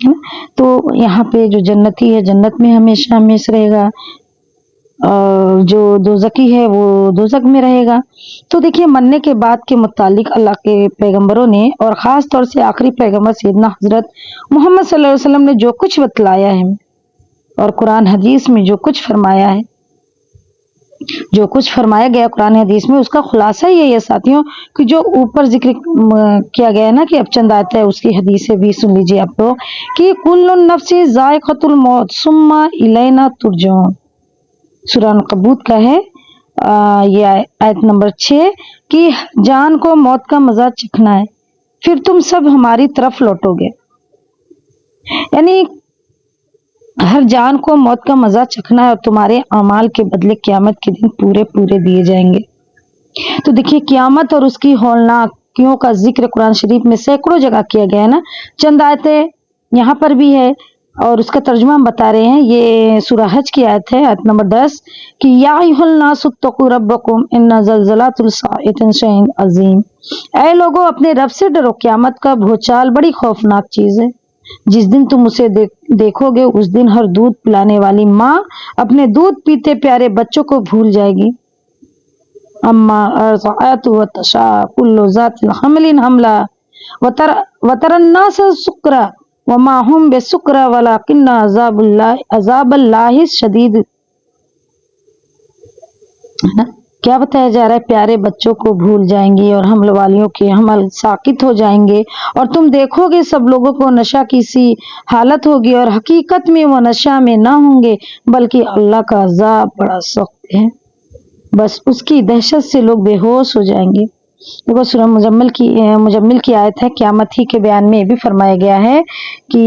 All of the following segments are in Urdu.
ہے نا. تو یہاں پہ جو جنتی ہے جنت میں ہمیشہ ہمیشہ رہے گا، اور جو دوزخی ہے وہ دوزخ میں رہے گا. تو دیکھیے مرنے کے بعد کے متعلق اللہ کے پیغمبروں نے اور خاص طور سے آخری پیغمبر سیدنا حضرت محمد صلی اللہ علیہ وسلم نے جو کچھ بتلایا ہے اور قرآن حدیث میں جو کچھ فرمایا ہے، جو کچھ فرمایا گیا قرآن حدیث میں، اس کا خلاصہ یہی ہے ساتھیوں کہ جو اوپر ذکر کیا گیا ہے نا کہ اب چند آیت ہے اس کی حدیث بھی سن لیجیے آپ لوگ کہ کل نفس ذائقۃ الموت ثم الینا ترجعون. سورہ عنکبوت کا ہے یہ آیت نمبر 6 کہ جان کو موت کا مزہ چکھنا ہے، پھر تم سب ہماری طرف لوٹو گے. یعنی ہر جان کو موت کا مزہ چکھنا ہے اور تمہارے اعمال کے بدلے قیامت کے دن پورے پورے دیے جائیں گے. تو دیکھیے قیامت اور اس کی ہولناکیوں کا ذکر قرآن شریف میں سینکڑوں جگہ کیا گیا ہے نا. چند آیتیں یہاں پر بھی ہے اور اس کا ترجمہ ہم بتا رہے ہیں. یہ سورہ حج کی آیت ہے، آیت نمبر 10 کہ یا ایھا الناس اتقوا ربکم ان زلزلۃ الساعۃ شیء عظیم. اے لوگوں اپنے رب سے ڈرو، قیامت کا بھونچال بڑی خوفناک چیز ہے. جس دن تم اسے دیکھو گے اس دن ہر دودھ پلانے والی ماں اپنے دودھ پیتے پیارے بچوں کو بھول جائے گی. اما ارضعت وتشاء كل ذات حمل حملا وترى الناس سكرى وما هم بسكرى ولكن عذاب اللہ شدید. کیا بتایا جا رہا ہے؟ پیارے بچوں کو بھول جائیں گے اور حمل والیوں کے حمل ساکت ہو جائیں گے، اور تم دیکھو گے سب لوگوں کو نشہ کی سی حالت ہوگی اور حقیقت میں وہ نشہ میں نہ ہوں گے بلکہ اللہ کا عذاب بڑا سخت ہے، بس اس کی دہشت سے لوگ بے ہوش ہو جائیں گے. دیکھو سورہ مجمل کی آیت ہے. قیامت ہی کے بیان میں یہ بھی فرمایا گیا ہے کہ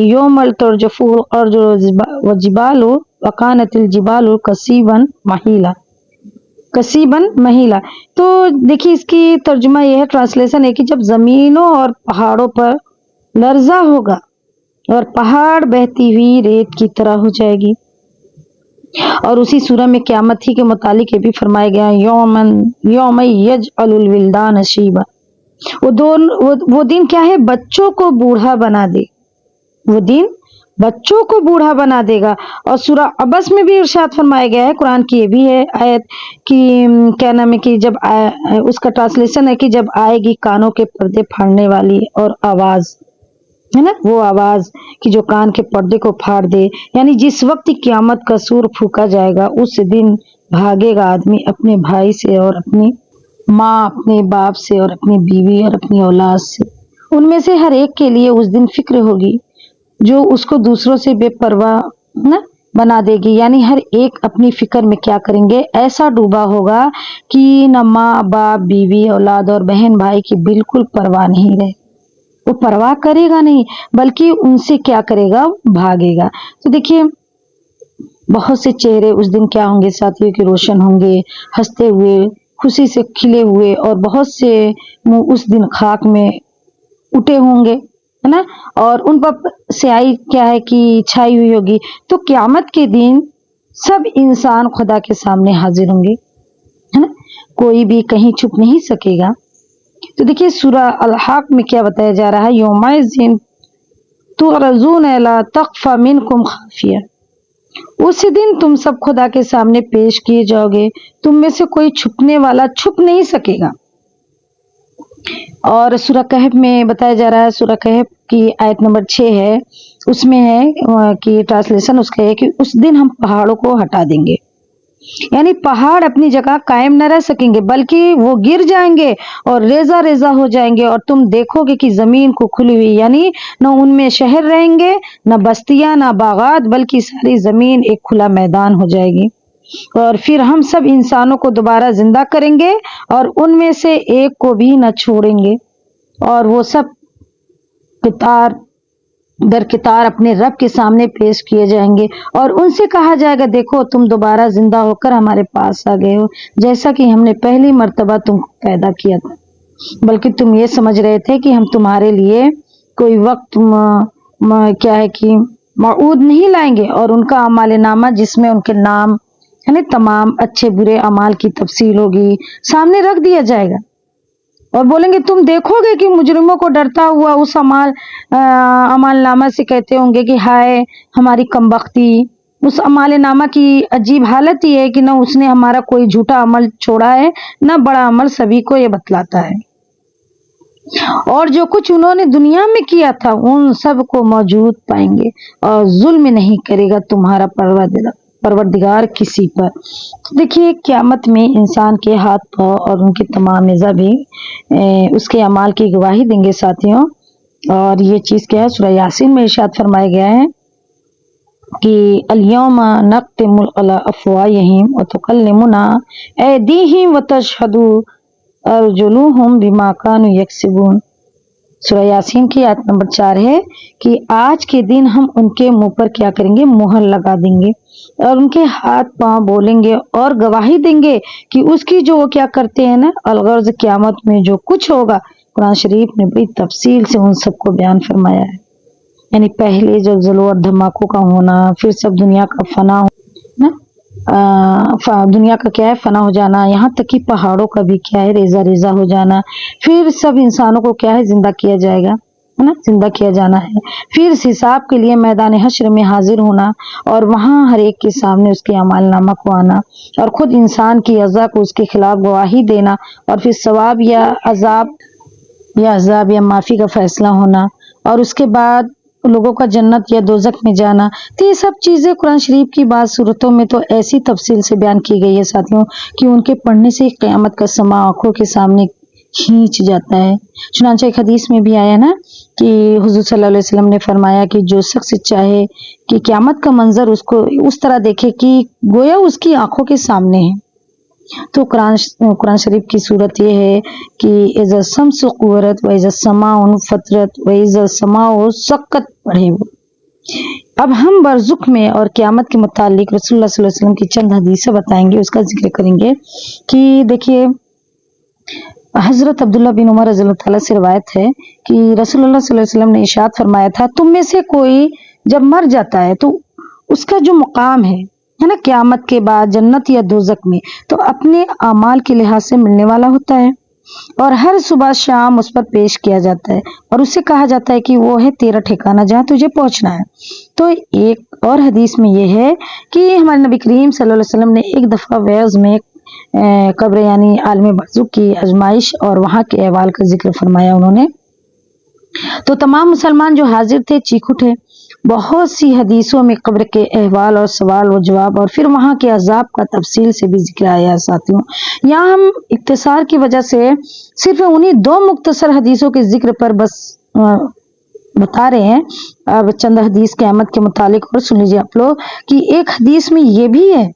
یوم ترجف الارض والجبال وکانت الجبال کثیباً مہیلا. تو دیکھیے اس کی ترجمہ یہ ہے، ٹرانسلیشن ہے کہ جب زمینوں اور پہاڑوں پر لرزہ ہوگا اور پہاڑ بہتی ہوئی ریت کی طرح ہو جائے گی. اور اسی سورہ میں قیامت ہی کے متعلق یہ بھی فرمایا گیا یوم یجعل الولدان شیبا. وہ دن کیا ہے؟ بچوں کو بوڑھا بنا دے. وہ دن بچوں کو بوڑھا بنا دے گا. اور سورہ عبس میں بھی ارشاد فرمایا گیا ہے، قرآن کی یہ بھی ہے آیت کہ کیا نام ہے کہ جب اس کا ٹرانسلیشن ہے کہ جب آئے گی کانوں کے پردے پھاڑنے والی اور آواز ہے نا، وہ آواز کہ جو کان کے پردے کو پھاڑ دے. یعنی جس وقت قیامت کا سور پھونکا جائے گا اس دن بھاگے گا آدمی اپنے بھائی سے اور اپنی ماں، اپنے باپ سے اور اپنی بیوی اور اپنی اولاد سے. ان میں سے ہر ایک کے لیے اس دن فکر ہوگی جو اس کو دوسروں سے بے پرواہ نہ بنا دے گی. یعنی ہر ایک اپنی فکر میں کیا کریں گے، ایسا ڈوبا ہوگا کہ نہ ماں باپ بیوی اولاد اور بہن بھائی کی بالکل پرواہ نہیں رہے. وہ پرواہ کرے گا نہیں بلکہ ان سے کیا کرے گا، بھاگے گا. تو دیکھیے بہت سے چہرے اس دن کیا ہوں گے ساتھیوں کے، روشن ہوں گے، ہنستے ہوئے، خوشی سے کھلے ہوئے، اور بہت سے منہ اس دن خاک میں اٹھے ہوں گے ہے نا، اور ان پر سیاہی کیا ہے کہ چھائی ہوئی ہوگی. تو قیامت کے دن سب انسان خدا کے سامنے حاضر ہوں گے ہے نا، کوئی بھی کہیں چھپ نہیں سکے گا. تو دیکھیے سورہ الحاق میں کیا بتایا جا رہا ہے، یومئذ تعرضون لا تخفی منکم خافیہ. اس دن تم سب خدا کے سامنے پیش کیے جاؤ گے، تم میں سے کوئی چھپنے والا چھپ نہیں سکے گا. اور سورہ کہف میں بتایا جا رہا ہے، سورہ کہف کی آیت نمبر 6 ہے، اس میں ہے کہ ٹرانسلیشن اس کا ہے کہ اس دن ہم پہاڑوں کو ہٹا دیں گے. یعنی پہاڑ اپنی جگہ قائم نہ رہ سکیں گے بلکہ وہ گر جائیں گے اور ریزہ ریزہ ہو جائیں گے، اور تم دیکھو گے کہ زمین کو کھلی ہوئی، یعنی نہ ان میں شہر رہیں گے، نہ بستیاں، نہ باغات، بلکہ ساری زمین ایک کھلا میدان ہو جائے گی. اور پھر ہم سب انسانوں کو دوبارہ زندہ کریں گے اور ان میں سے ایک کو بھی نہ چھوڑیں گے، اور وہ سب قطار در قطار اپنے رب کے سامنے پیش کیے جائیں گے، اور ان سے کہا جائے گا دیکھو تم دوبارہ زندہ ہو کر ہمارے پاس آ گئے ہو جیسا کہ ہم نے پہلی مرتبہ تم کو پیدا کیا تھا، بلکہ تم یہ سمجھ رہے تھے کہ ہم تمہارے لیے کوئی وقت کیا ہے کہ موعود نہیں لائیں گے. اور ان کا اعمال نامہ جس میں ان کے نام یعنی تمام اچھے برے اعمال کی تفصیل ہوگی سامنے رکھ دیا جائے گا. اور بولیں گے تم دیکھو گے کہ مجرموں کو ڈرتا ہوا اس عمال نامہ سے کہتے ہوں گے کہ ہائے ہماری کمبختی۔ اس عمال نامہ کی عجیب حالت یہ ہے کہ نہ اس نے ہمارا کوئی جھوٹا عمل چھوڑا ہے نہ بڑا عمل، سبھی کو یہ بتلاتا ہے، اور جو کچھ انہوں نے دنیا میں کیا تھا ان سب کو موجود پائیں گے، اور ظلم نہیں کرے گا تمہارا پروردگار کسی پر۔ دیکھیے قیامت میں انسان کے ہاتھ پاؤں اور ان کے تمام اعضاء بھی اس کے اعمال کی گواہی دیں گے ساتھیوں۔ اور یہ چیز کیا ہے، سورہ یاسین میں ارشاد فرمایا گیا ہے کہ الیوم نختم علی افواہہم وتکلمنا ایدیہم وتشہد ارجلہم بما کانوا یکسبون۔ سورہ یاسین کی آیت نمبر 4 ہے کہ آج کے دن ہم ان کے منہ پر کیا کریں گے، مہر لگا دیں گے، اور ان کے ہاتھ پاؤں بولیں گے اور گواہی دیں گے کہ اس کی جو وہ کیا کرتے ہیں نا، الغرض قیامت میں جو کچھ ہوگا قرآن شریف نے بڑی تفصیل سے ان سب کو بیان فرمایا ہے۔ یعنی پہلے زلزلوں اور دھماکوں کا ہونا، پھر سب دنیا کا فنا ہونا، دنیا کا کیا ہے فنا ہو جانا، یہاں تک کہ پہاڑوں کا بھی کیا ہے ریزہ ریزہ ہو جانا، پھر سب انسانوں کو کیا ہے زندہ کیا جائے گا، ہے نا، زندہ کیا جانا ہے، پھر حساب کے لیے میدان حشر میں حاضر ہونا، اور وہاں ہر ایک کے سامنے اس کے اعمال نامہ کو آنا، اور خود انسان کی اعضاء کو اس کے خلاف گواہی دینا، اور پھر ثواب یا عذاب یا معافی کا فیصلہ ہونا، اور اس کے بعد لوگوں کا جنت یا دوزخ میں جانا۔ تو یہ سب چیزیں قرآن شریف کی بعض صورتوں میں تو ایسی تفصیل سے بیان کی گئی ہے ساتھیوں کہ ان کے پڑھنے سے قیامت کا سما آنکھوں کے سامنے کھینچ جاتا ہے۔ چنانچہ ایک حدیث میں بھی آیا نا کہ حضور صلی اللہ علیہ وسلم نے فرمایا کہ جو شخص چاہے کہ قیامت کا منظر اس کو اس طرح دیکھے کہ گویا اس کی آنکھوں کے سامنے ہے، تو قرآن شریف کی صورت یہ ہے کہ اذا الشمس کورت و اذا السماء فطرت و اذا السماء سقط پڑھے وہ۔ اب ہم برزخ میں اور قیامت کے متعلق رسول اللہ صلی اللہ علیہ وسلم کی چند حدیثیں بتائیں گے، اس کا ذکر کریں گے کہ دیکھیے حضرت عبداللہ بن عمر رضی اللہ تعالیٰ سے روایت ہے کہ رسول اللہ صلی اللہ علیہ وسلم نے ارشاد فرمایا تھا، تم میں سے کوئی جب مر جاتا ہے تو اس کا جو مقام ہے نا قیامت کے بعد جنت یا دوزخ میں، تو اپنے اعمال کے لحاظ سے ملنے والا ہوتا ہے، اور ہر صبح شام اس پر پیش کیا جاتا ہے، اور اس سے کہا جاتا ہے کہ وہ ہے تیرا ٹھکانہ جہاں تجھے پہنچنا ہے۔ تو ایک اور حدیث میں یہ ہے کہ ہمارے نبی کریم صلی اللہ علیہ وسلم نے ایک دفعہ ویز میں قبر یعنی عالم برزخ کی آزمائش اور وہاں کے احوال کا ذکر فرمایا انہوں نے، تو تمام مسلمان جو حاضر تھے چیخ اٹھے۔ بہت سی حدیثوں میں قبر کے احوال اور سوال و جواب اور پھر وہاں کے عذاب کا تفصیل سے بھی ذکر آیا ہے ساتھیوں۔ یہاں ہم اختصار کی وجہ سے صرف انہی 2 مختصر حدیثوں کے ذکر پر بس بتا رہے ہیں۔ اب چند حدیث قیامت کے متعلق اور سن لیجیے آپ لوگ کہ ایک حدیث میں یہ بھی ہے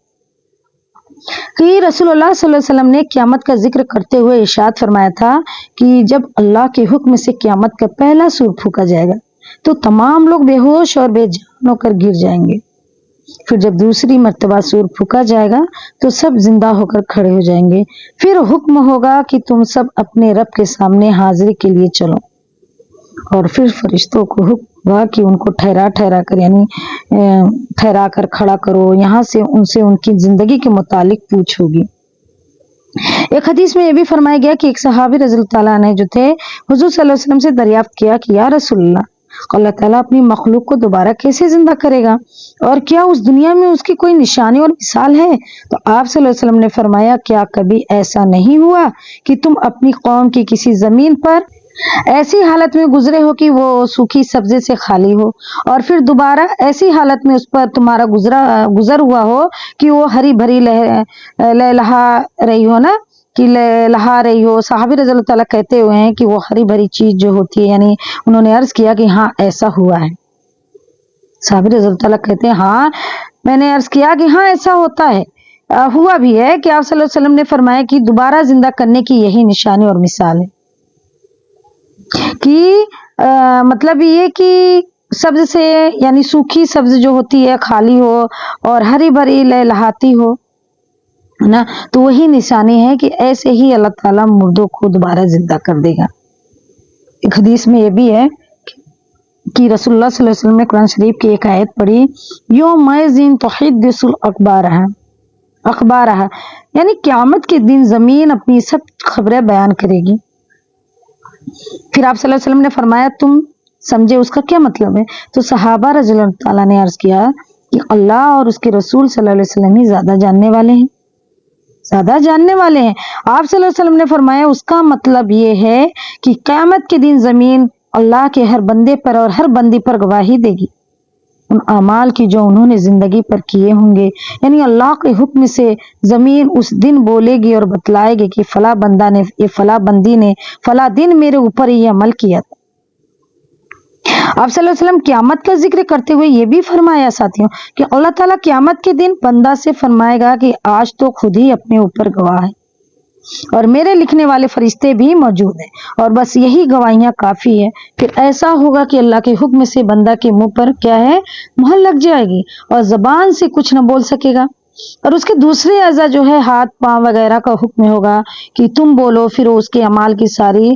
کہ رسول اللہ صلی اللہ علیہ وسلم نے قیامت کا ذکر کرتے ہوئے ارشاد فرمایا تھا کہ جب اللہ کے حکم سے قیامت کا پہلا سور پھونکا جائے گا تو تمام لوگ بے ہوش اور بے جان ہو کر گر جائیں گے، پھر جب دوسری مرتبہ سور پھونکا جائے گا تو سب زندہ ہو کر کھڑے ہو جائیں گے، پھر حکم ہوگا کہ تم سب اپنے رب کے سامنے حاضری کے لیے چلو، اور پھر فرشتوں کو حکم ہوگا کہ ان کو ٹھہرا کر یعنی ٹھہرا کر کھڑا کرو، یہاں سے ان کی زندگی کے متعلق پوچھ ہوگی۔ ایک حدیث میں یہ بھی فرمایا گیا کہ ایک صحابی رضی اللہ تعالیٰ عنہ جو تھے حضور صلی اللہ علیہ وسلم سے دریافت کیا کہ یا رسول اللہ تعالیٰ اپنی مخلوق کو دوبارہ کیسے زندہ کرے گا، اور کیا اس دنیا میں اس کی کوئی نشانی اور مثال ہے؟ تو آپ صلی اللہ علیہ وسلم نے فرمایا کیا کبھی ایسا نہیں ہوا کہ تم اپنی قوم کی کسی زمین پر ایسی حالت میں گزرے ہو کہ وہ سوکھی سبزے سے خالی ہو، اور پھر دوبارہ ایسی حالت میں اس پر تمہارا گزر ہوا ہو کہ وہ ہری بھری لہلہا رہی ہو نا، کہ لہا رہی ہو۔ صحابی رضی اللہ تعالیٰ کہتے ہوئے ہیں کہ وہ ہری بھری چیز جو ہوتی ہے، یعنی انہوں نے عرض کیا کہ ہاں ایسا ہوا ہے۔ صحابی رضی اللہ تعالیٰ کہتے ہیں ہاں میں نے عرض کیا کہ ہاں ایسا ہوتا ہے، ہوا بھی ہے کہ آپ صلی اللہ علیہ وسلم نے فرمایا کہ دوبارہ زندہ کرنے کی یہی نشانی اور مثال ہے، کہ مطلب یہ کہ سبز سے یعنی سوکھی سبز جو ہوتی ہے خالی ہو اور ہری بھری لہلاتی ہو نا، تو وہی نشانی ہے کہ ایسے ہی اللہ تعالیٰ مردوں کو دوبارہ زندہ کر دے گا۔ ایک حدیث میں یہ بھی ہے کہ رسول اللہ صلی اللہ علیہ وسلم نے قرآن شریف کی ایک آیت پڑھی، یومئذ تحدث اخبارها، یعنی قیامت کے دن زمین اپنی سب خبریں بیان کرے گی، پھر آپ صلی اللہ علیہ وسلم نے فرمایا تم سمجھے اس کا کیا مطلب ہے؟ تو صحابہ رضی اللہ تعالیٰ نے عرض کیا کہ اللہ اور اس کے رسول صلی اللہ علیہ وسلم ہی زیادہ جاننے والے ہیں، زیادہ جاننے والے ہیں۔ آپ صلی اللہ علیہ وسلم نے فرمایا اس کا مطلب یہ ہے کہ قیامت کے دن زمین اللہ کے ہر بندے پر اور ہر بندی پر گواہی دے گی ان اعمال کی جو انہوں نے زندگی پر کیے ہوں گے، یعنی اللہ کے حکم سے زمین اس دن بولے گی اور بتلائے گی کہ فلاں بندہ نے، یہ فلاں بندی نے فلاں دن میرے اوپر یہ عمل کیا تھا۔ آپ صلی اللہ علیہ وسلم قیامت کا ذکر کرتے ہوئے یہ بھی فرمایا ساتھیوں کہ اللہ تعالیٰ قیامت کے دن بندہ سے فرمائے گا کہ آج تو خود ہی اپنے اوپر گواہ ہے اور میرے لکھنے والے فرشتے بھی موجود ہیں اور بس یہی گواہیاں کافی ہے۔ پھر ایسا ہوگا کہ اللہ کے حکم سے بندہ کے منہ پر کیا ہے، مہر لگ جائے گی اور زبان سے کچھ نہ بول سکے گا، اور اس کے دوسرے اعضاء جو ہے ہاتھ پاؤں وغیرہ کا حکم ہوگا کہ تم بولو، پھر اس کے اعمال کی ساری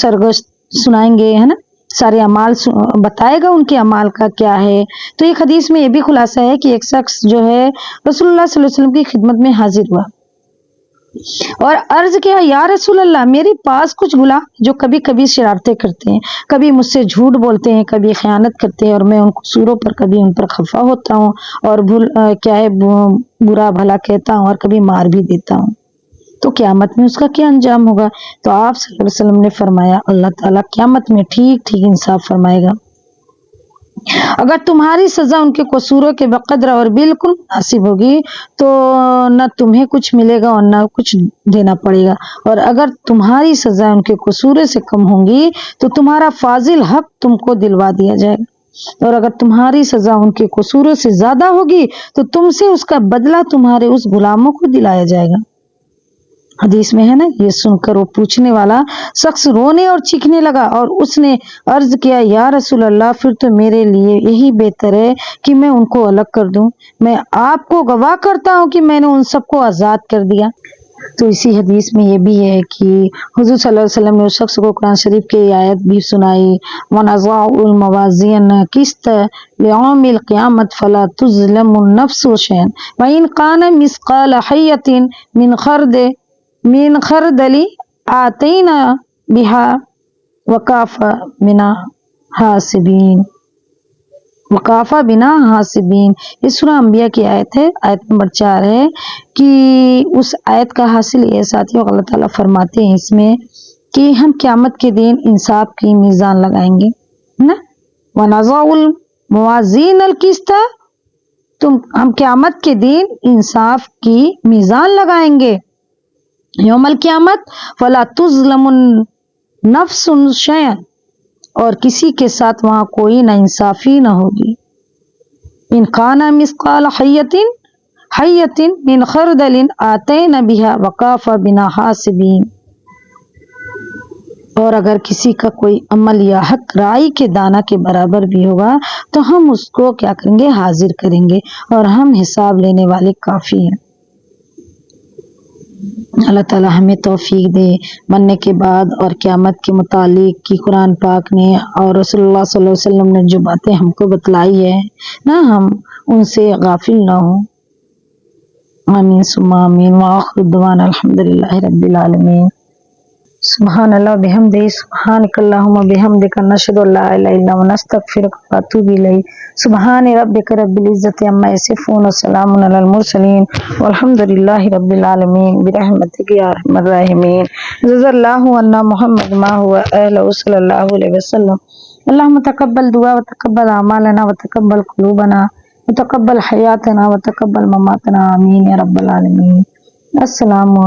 سرگوشت سنائیں گے، ہے نا، سارے اعمال بتائے گا ان کے اعمال کا کیا ہے۔ تو ایک حدیث میں یہ بھی خلاصہ ہے کہ ایک شخص جو ہے رسول اللہ صلی اللہ علیہ وسلم کی خدمت میں حاضر ہوا اور عرض کیا، یا رسول اللہ میرے پاس کچھ غلام جو کبھی کبھی شرارتیں کرتے ہیں، کبھی مجھ سے جھوٹ بولتے ہیں، کبھی خیانت کرتے ہیں، اور میں ان قصوروں پر کبھی ان پر خفا ہوتا ہوں اور برا بھلا کہتا ہوں اور کبھی مار بھی دیتا ہوں، تو قیامت میں اس کا کیا انجام ہوگا؟ تو آپ صلی اللہ علیہ وسلم نے فرمایا اللہ تعالیٰ قیامت میں ٹھیک ٹھیک انصاف فرمائے گا۔ اگر تمہاری سزا ان کے قصوروں کے بقدر اور بالکل مناسب ہوگی تو نہ تمہیں کچھ ملے گا اور نہ کچھ دینا پڑے گا، اور اگر تمہاری سزا ان کے قصوروں سے کم ہوں گی تو تمہارا فاضل حق تم کو دلوا دیا جائے گا، اور اگر تمہاری سزا ان کے قصوروں سے زیادہ ہوگی تو تم سے اس کا بدلہ تمہارے اس غلاموں کو دلایا جائے گا۔ حدیث میں ہے نا، یہ سن کر وہ پوچھنے والا شخص رونے اور چیخنے لگا اور اس نے عرض کیا، یا رسول اللہ پھر تو میرے لیے یہی بہتر ہے کہ میں ان کو الگ کر دوں، میں آپ کو گواہ کرتا ہوں کہ میں نے ان سب کو آزاد کر دیا۔ تو اسی حدیث میں یہ بھی ہے کہ حضور صلی اللہ علیہ وسلم نے اس شخص کو قرآن شریف کی آیت بھی سنائی، وَنَضَعُ الْمَوَازِينَ الْقِسْطَ لِيَوْمِ الْقِيَامَةِ فَلَا تُظْلَمُ نَفْسٌ شَيْئًا وَإِنْ كَانَ مِثْقَالَ حَبَّةٍ من خردل آتینا بہا وکافہ بنا حاسبین۔ یہ سورہ انبیاء کی آیت ہے، آیت نمبر 4 ہے کہ اس آیت کا حاصل یہ ساتھیوں اللہ تعالیٰ فرماتے ہیں اس میں کہ ہم قیامت کے دن انصاف کی میزان لگائیں گے نا، وَنَضَعُ الْمَوَازِينَ الْقِسْطَ، ہم قیامت کے دن انصاف کی میزان لگائیں گے یوم القیامت، فلا تظلم نفس شیئا، اور کسی کے ساتھ وہاں کوئی نا انصافی نہ ہوگی، ان کان مثقال حیۃ من خردل آتینا بہا وکافی بنا حاسبین، اور اگر کسی کا کوئی عمل یا حق رائی کے دانہ کے برابر بھی ہوگا تو ہم اس کو کیا کریں گے، حاضر کریں گے، اور ہم حساب لینے والے کافی ہیں۔ اللہ تعالیٰ ہمیں توفیق دے مرنے کے بعد اور قیامت کے متعلق کی قرآن پاک نے اور رسول اللہ صلی اللہ علیہ وسلم نے جو باتیں ہم کو بتلائی ہے نا، ہم ان سے غافل نہ ہوں۔ آمین ثم آمین، وآخر دعوانا الحمدللہ رب العالمین۔ سبحان اللہ بحمدہ، سبحانک اللہم بحمدک، نشہد ان لا الہ الا انت، نستغفرک ونتوب الیک۔ سبحان ربک رب العزۃ عما یصفون، وسلام علی المرسلین، والحمد للہ رب العالمین، برحمتک یا ارحم الراحمین۔ جزا اللہ عنا محمد ما هو اہلہ صلی اللہ علیہ وسلم۔ اللہم تقبل دعا وتقبل اعمالنا وتقبل قلوبنا وتقبل حیاتنا وتقبل مماتنا، آمین یا رب العالمین۔ السلام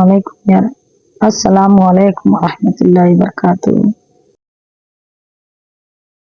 علیکم ورحمۃ اللہ وبرکاتہ۔